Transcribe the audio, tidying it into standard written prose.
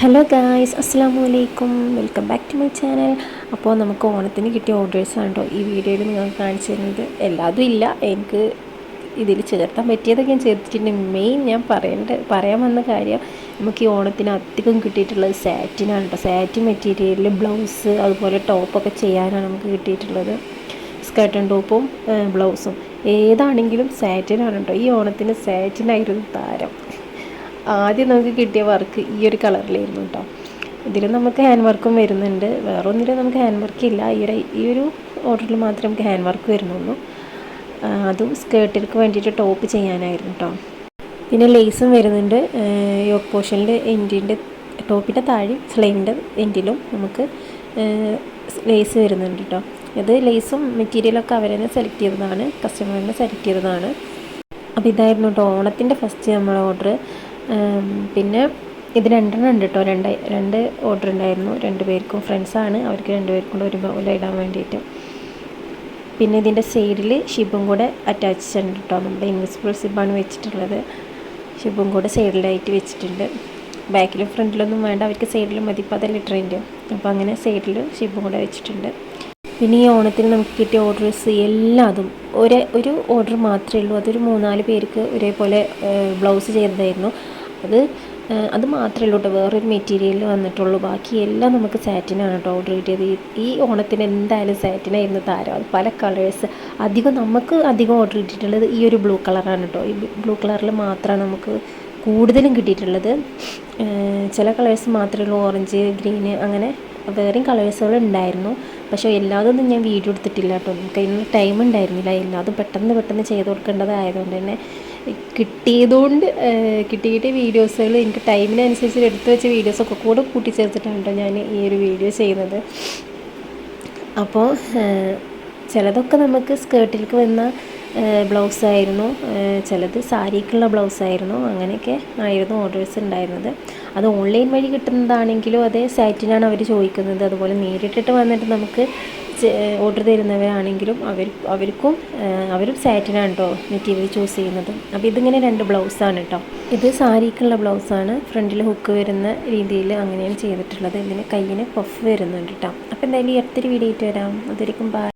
Hello guys, അസ്സലാമു അലൈക്കും. Welcome back to my channel. അപ്പോൾ നമുക്ക് ഓണത്തിന് കിട്ടിയ ഓർഡേഴ്സാണ് കേട്ടോ ഈ വീഡിയോയിൽ നിങ്ങൾക്ക് കാണിച്ചു തരുന്നത്. എല്ലാതും ഇല്ല, എനിക്ക് ഇതിൽ ചേർത്താൻ പറ്റിയതൊക്കെ ഞാൻ ചേർത്തിട്ടുണ്ട്. മെയിൻ ഞാൻ പറയാൻ വന്ന കാര്യം, നമുക്ക് ഈ ഓണത്തിന് അധികം കിട്ടിയിട്ടുള്ളത് സാറ്റിനാണ് കേട്ടോ. സാറ്റിൻ മെറ്റീരിയലിൽ ബ്ലൗസ് അതുപോലെ ടോപ്പൊക്കെ ചെയ്യാനാണ് നമുക്ക് കിട്ടിയിട്ടുള്ളത്. സ്കർട്ടും ടോപ്പും ബ്ലൗസും ഏതാണെങ്കിലും സാറ്റിനാണ് കേട്ടോ. ഈ ഓണത്തിന് സാറ്റിനായിരുന്നു താരം. ആദ്യം നമുക്ക് കിട്ടിയ വർക്ക് ഈ ഒരു കളറിലായിരുന്നു കേട്ടോ. ഇതിൽ നമുക്ക് ഹാൻഡ് വർക്കും വരുന്നുണ്ട്, വേറെ ഒന്നിലും നമുക്ക് ഹാൻഡ് വർക്ക് ഇല്ല. ഈ ഒരു ഓർഡറിൽ മാത്രമേ നമുക്ക് ഹാൻഡ് വർക്ക് വരുന്നുള്ളൂ. അതും സ്കേർട്ടിലേക്ക് വേണ്ടിയിട്ട് ടോപ്പ് ചെയ്യാനായിരുന്നു കേട്ടോ. പിന്നെ ലേസും വരുന്നുണ്ട്. യോക്ക് പോർഷനിൽ എൻഡിൻ്റെ ടോപ്പിൻ്റെ താഴെ സ്ലൈവിൻ്റെ എൻഡിലും നമുക്ക് ലേസ് വരുന്നുണ്ട് കേട്ടോ. ഇത് ലേസും മെറ്റീരിയലൊക്കെ അവർ തന്നെ സെലക്ട് ചെയ്തതാണ്, കസ്റ്റമർ തന്നെ സെലക്ട് ചെയ്തതാണ്. അപ്പോൾ ഇതായിരുന്നു കേട്ടോ ഓണത്തിൻ്റെ ഫസ്റ്റ് നമ്മളെ ഓർഡർ. പിന്നെ ഇത് രണ്ടെണ്ണം ഉണ്ട് കേട്ടോ. രണ്ട് ഓർഡർ ഉണ്ടായിരുന്നു. 2 പേർക്കും ഫ്രണ്ട്സാണ്, അവർക്ക് 2 പേർക്കും ഒരുപോലെ ഇടാൻ വേണ്ടിയിട്ട്. പിന്നെ ഇതിൻ്റെ സൈഡിൽ ഷിബും കൂടെ അറ്റാച്ച് ഉണ്ട് കേട്ടോ. നമ്മുടെ ഇൻവിസിബിൾ സിബാണ് വെച്ചിട്ടുള്ളത്. ഷിബും കൂടെ സൈഡിലായിട്ട് വെച്ചിട്ടുണ്ട്. ബാക്കിലും ഫ്രണ്ടിലൊന്നും വേണ്ട, അവർക്ക് സൈഡിലും മതി. ഇപ്പോൾ അതല്ലേ ട്രെൻഡ്. അപ്പോൾ അങ്ങനെ സൈഡിൽ ഷിബും കൂടെ വെച്ചിട്ടുണ്ട്. പിന്നെ ഈ ഓണത്തിന് നമുക്ക് കിട്ടിയ ഓർഡേഴ്സ് എല്ലാതും ഒരു ഓർഡർ മാത്രമേ ഉള്ളൂ. അതൊരു 3-4 പേർക്ക് ഒരേപോലെ ബ്ലൗസ് ചെയ്തതായിരുന്നു. അത് മാത്രമേ ഉള്ളൂ കേട്ടോ, വേറൊരു മെറ്റീരിയൽ വന്നിട്ടുള്ളൂ. ബാക്കി എല്ലാം നമുക്ക് സാറ്റിനാണ് കേട്ടോ ഓർഡർ കിട്ടിയത്. ഈ ഓണത്തിന് എന്തായാലും സാറ്റിനായിരുന്നു താരം. അത് പല കളേഴ്സ് നമുക്ക് അധികം ഓർഡർ കിട്ടിയിട്ടുള്ളത് ഈ ഒരു ബ്ലൂ കളറാണ് കേട്ടോ. ഈ ബ്ലൂ കളറിൽ മാത്രമാണ് നമുക്ക് കൂടുതലും കിട്ടിയിട്ടുള്ളത്. ചില കളേഴ്സ് മാത്രമേ ഉള്ളൂ, ഓറഞ്ച്, ഗ്രീന്, അങ്ങനെ വേറെയും കളേഴ്സുകൾ ഉണ്ടായിരുന്നു. പക്ഷേ എല്ലാതൊന്നും ഞാൻ വീഡിയോ എടുത്തിട്ടില്ല കേട്ടോ. നമുക്ക് അതിനുള്ള ടൈം ഉണ്ടായിരുന്നില്ല. എല്ലാതും പെട്ടെന്ന് ചെയ്ത് കൊടുക്കേണ്ടതായതുകൊണ്ട് തന്നെ കിട്ടിയ വീഡിയോസുകൾ എനിക്ക് ടൈമിനനുസരിച്ച് എടുത്തു വെച്ച വീഡിയോസൊക്കെ കൂടെ കൂട്ടിച്ചേർത്തിട്ടാണ് കേട്ടോ ഞാൻ ഈ ഒരു വീഡിയോ ചെയ്യുന്നത്. അപ്പോൾ ചിലതൊക്കെ നമുക്ക് സ്കേർട്ടിലേക്ക് വന്ന ബ്ലൗസായിരുന്നു, ചിലത് സാരിക്കുള്ള ബ്ലൗസായിരുന്നു. അങ്ങനെയൊക്കെ ആയിരുന്നു ഓർഡേഴ്സ് ഉണ്ടായിരുന്നത്. അത് ഓൺലൈൻ വഴി കിട്ടുന്നതാണെങ്കിലും അതേ സാറ്റിനാണ് അവർ ചോദിക്കുന്നത്. അതുപോലെ നേരിട്ടിട്ട് വന്നിട്ട് നമുക്ക് ഓർഡർ തരുന്നവരാണെങ്കിലും അവരും സാറ്റിനാണ് കേട്ടോ മെറ്റീരിയൽ ചൂസ് ചെയ്യുന്നത്. അപ്പോൾ ഇതിങ്ങനെ 2 ബ്ലൗസാണ് കേട്ടോ. ഇത് സാരിക്കുള്ള ബ്ലൗസാണ്. ഫ്രണ്ടിൽ ഹുക്ക് വരുന്ന രീതിയിൽ അങ്ങനെയാണ് ചെയ്തിട്ടുള്ളത്. ഇതിന് കയ്യിന് പഫ് വരുന്നുണ്ട് കേട്ടോ. അപ്പോൾ എന്തായാലും ഈ അടുത്തൊരു വീഡിയോ ആയിട്ട് വരാം. അതൊരിക്കും ബൈ.